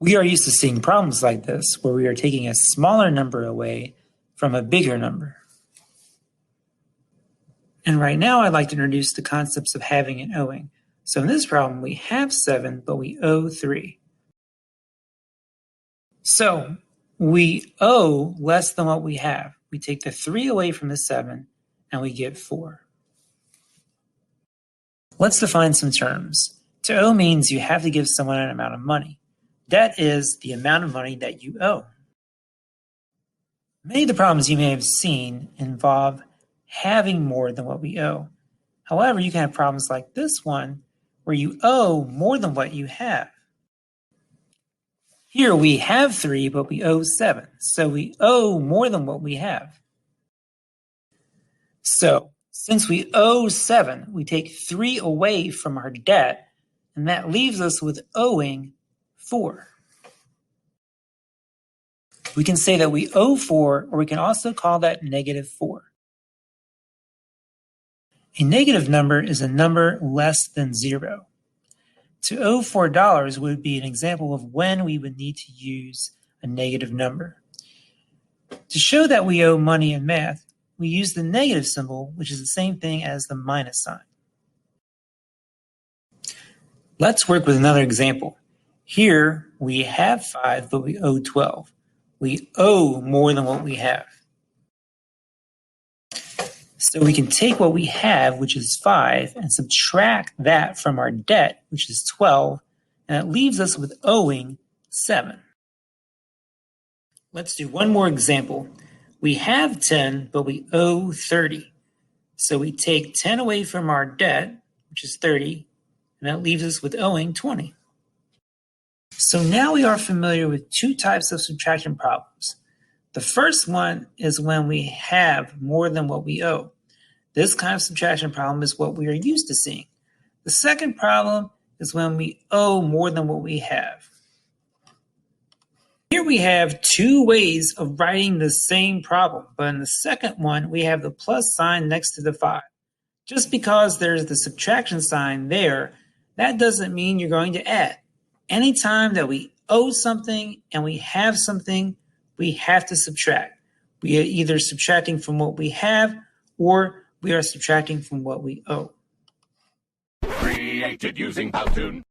We are used to seeing problems like this, where we are taking a smaller number away from a bigger number. And right now I'd like to introduce the concepts of having and owing. So in this problem, we have 7, but we owe 3. So we owe less than what we have. We take the 3 away from the 7, and we get 4. Let's define some terms. To owe means you have to give someone an amount of money. Debt is the amount of money that you owe. Many of the problems you may have seen involve having more than what we owe. However, you can have problems like this one where you owe more than what you have. Here we have 3, but we owe 7, so we owe more than what we have. So, since we owe 7, we take 3 away from our debt, and that leaves us with owing 4. We can say that we owe 4, or we can also call that negative 4. A negative number is a number less than 0. To owe $4 would be an example of when we would need to use a negative number. To show that we owe money in math, we use the negative symbol, which is the same thing as the minus sign. Let's work with another example. Here we have 5, but we owe 12. We owe more than what we have. So we can take what we have, which is 5, and subtract that from our debt, which is 12, and it leaves us with owing 7. Let's do one more example. We have 10, but we owe 30. So we take 10 away from our debt, which is 30, and that leaves us with owing 20. So now we are familiar with two types of subtraction problems. The first one is when we have more than what we owe. This kind of subtraction problem is what we are used to seeing. The second problem is when we owe more than what we have. Here we have two ways of writing the same problem, but in the second one, we have the plus sign next to the 5. Just because there's the subtraction sign there, that doesn't mean you're going to add. Anytime that we owe something and we have something, we have to subtract. We are either subtracting from what we have or we are subtracting from what we owe. Created using Powtoon.